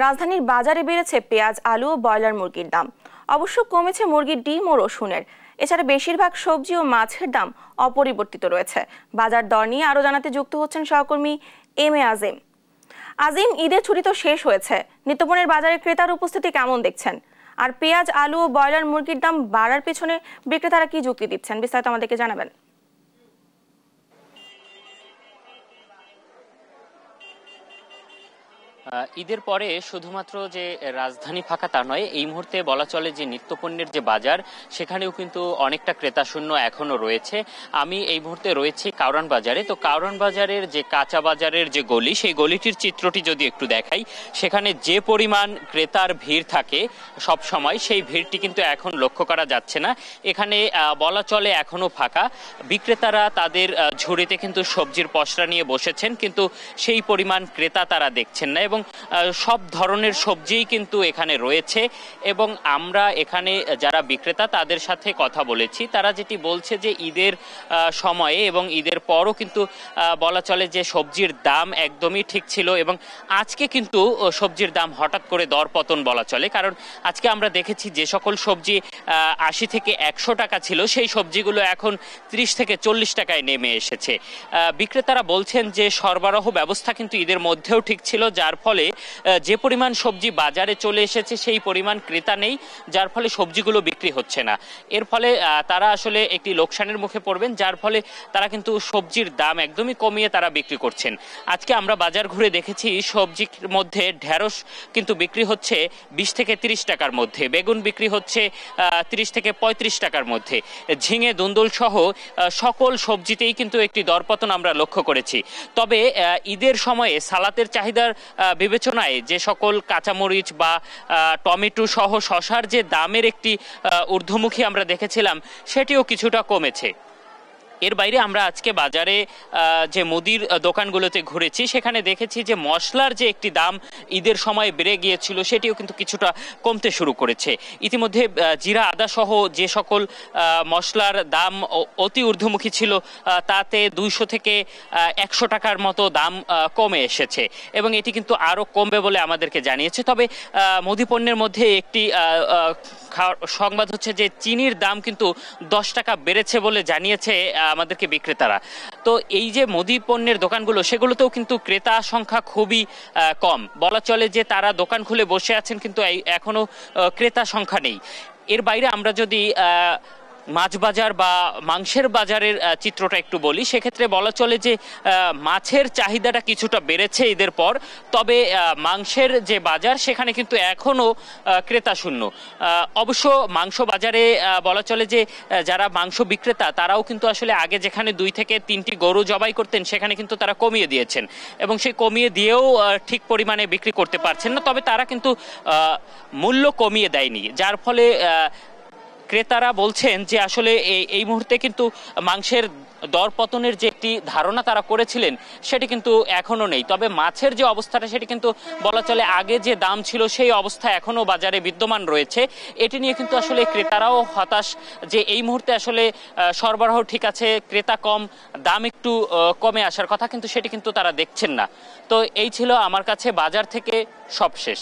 রাজধানীর বাজারে বেড়েছে পেঁয়াজ, আলু ও ব্রয়লার মুরগির দাম। অবশ্য কমেছে মুরগির ডিম ও রসুনের। এছাড়া বেশিরভাগ সবজি ও মাছের দাম অপরিবর্তিত রয়েছে। বাজার দর নিয়ে আরো জানাতে যুক্ত হচ্ছেন সহকর্মী এম এ আজিম। আজিম, ঈদের ছুটি তো শেষ হয়েছে, নিত্যপণ্যের বাজারে ক্রেতার উপস্থিতি কেমন দেখছেন? আর পেঁয়াজ, আলু ও ব্রয়লার মুরগির দাম বাড়ার পেছনে বিক্রেতারা কি যুক্তি দিচ্ছেন, বিস্তারিত আমাদেরকে জানাবেন। ঈদের পরে শুধুমাত্র যে রাজধানী ফাঁকা তা নয়, এই মুহূর্তে বলা চলে যে নিত্যপণ্যের যে বাজার সেখানেও কিন্তু অনেকটা ক্রেতা শূন্য এখনো রয়েছে। আমি এই মুহূর্তে রয়েছি কারওয়ান বাজারে। তো কারওয়ান বাজারের যে কাঁচা বাজারের যে গলি, সেই গলিটির চিত্রটি যদি একটু দেখাই, সেখানে যে পরিমাণ ক্রেতার ভিড় থাকে সব সময়, সেই ভিড়টি কিন্তু এখন লক্ষ্য করা যাচ্ছে না। এখানে বলা চলে এখনো ফাঁকা। বিক্রেতারা তাদের ঝুড়িতে কিন্তু সবজির পসরা নিয়ে বসেছেন, কিন্তু সেই পরিমাণ ক্রেতা তারা দেখছেন না। এবং সব ধরনের সবজিই কিন্তু এখানে রয়েছে। এবং আমরা এখানে যারা বিক্রেতা তাদের সাথে কথা বলেছি, তারা যেটি বলছে যে ঈদের সময়ে এবং ঈদের পরও কিন্তু বলা চলে যে সবজির দাম একদমই ঠিক ছিল। এবং আজকে কিন্তু সবজির দাম হঠাৎ করে দরপতন বলা চলে, কারণ আজকে আমরা দেখেছি যে সকল সবজি 80 থেকে 100 টাকা ছিল, সেই সবজিগুলো এখন 30 থেকে 40 টাকায় নেমে এসেছে। বিক্রেতারা বলছেন যে সরবরাহ ব্যবস্থা কিন্তু ঈদের মধ্যেও ঠিক ছিল, যার ফলে যে পরিমাণ সবজি বাজারে চলে এসেছে সেই পরিমাণ ক্রেতা নেই, যার ফলে সবজিগুলো বিক্রি হচ্ছে না। এর ফলে তারা আসলে একটি লোকসানের মুখে পড়বেন, যার ফলে তারা কিন্তু সবজির দাম একদমই কমিয়ে তারা বিক্রি করছেন। আজকে আমরা বাজার ঘুরে দেখেছি সবজির মধ্যে ঢেঁড়স কিন্তু বিক্রি হচ্ছে 20 থেকে 30 টাকার মধ্যে, বেগুন বিক্রি হচ্ছে 30 থেকে 35 টাকার মধ্যে, ঝিঙে, দুন্দুল সহ সকল সবজিতেই কিন্তু একটি দরপতন আমরা লক্ষ্য করেছি। তবে ঈদের সময়ে সালাতের চাহিদার বিবেচনায় যে সকল কাঁচামরিচ বা টমেটো সহ শসার যে দামের একটি ঊর্ধ্বমুখী আমরা দেখেছিলাম, সেটিও কিছুটা কমেছে। এর বাইরে আমরা আজকে বাজারে যে মুদির দোকানগুলোতে ঘুরেছি, সেখানে দেখেছি যে মশলার যে একটি দাম ঈদের সময় বেড়ে গিয়েছিল, সেটিও কিন্তু কিছুটা কমতে শুরু করেছে। ইতিমধ্যে জিরা, আদা সহ যে সকল মশলার দাম অতি ঊর্ধ্বমুখী ছিল, তাতে 200 থেকে 100 টাকার মতো দাম কমে এসেছে এবং এটি কিন্তু আরও কমবে বলে আমাদেরকে জানিয়েছে। তবে মুদি পণ্যের মধ্যে একটি সংবাদ হচ্ছে যে চিনির দাম কিন্তু 10 টাকা বেড়েছে বলে জানিয়েছে আমাদেরকে বিক্রেতারা। তো এই যে মুদি পণ্যের দোকানগুলো, সেগুলোতেও কিন্তু ক্রেতা সংখ্যা খুবই কম। বলা চলে যে তারা দোকান খুলে বসে আছেন, কিন্তু এখনো ক্রেতা সংখ্যা নেই। এর বাইরে আমরা যদি মাছ বাজার বা মাংসের বাজারের চিত্রটা একটু বলি, সেক্ষেত্রে বলা চলে যে মাছের চাহিদাটা কিছুটা বেড়েছে ঈদের পর। তবে মাংসের যে বাজার, সেখানে কিন্তু এখনও ক্রেতা শূন্য। অবশ্য মাংস বাজারে বলা চলে যে যারা মাংস বিক্রেতা, তারাও কিন্তু আসলে আগে যেখানে 2 থেকে 3টি গরু জবাই করতেন, সেখানে কিন্তু তারা কমিয়ে দিয়েছেন এবং সেই কমিয়ে দিয়েও ঠিক পরিমাণে বিক্রি করতে পারছেন না। তবে তারা কিন্তু মূল্য কমিয়ে দেয়নি, যার ফলে ক্রেতারা বলছেন যে আসলে এই মুহূর্তে কিন্তু মাংসের দরপতনের যে একটি ধারণা তারা করেছিলেন, সেটি কিন্তু এখনো নেই। তবে মাছের যে অবস্থাটা, সেটি কিন্তু বলা চলে আগে যে দাম ছিল সেই অবস্থা এখনো বাজারে বিদ্যমান রয়েছে। এটি নিয়ে কিন্তু আসলে ক্রেতারাও হতাশ যে এই মুহূর্তে আসলে সরবরাহ ঠিক আছে, ক্রেতা কম, দাম একটু কমে আসার কথা, কিন্তু সেটি কিন্তু তারা দেখছেন না। তো এই ছিল আমার কাছে বাজার থেকে সব শেষ।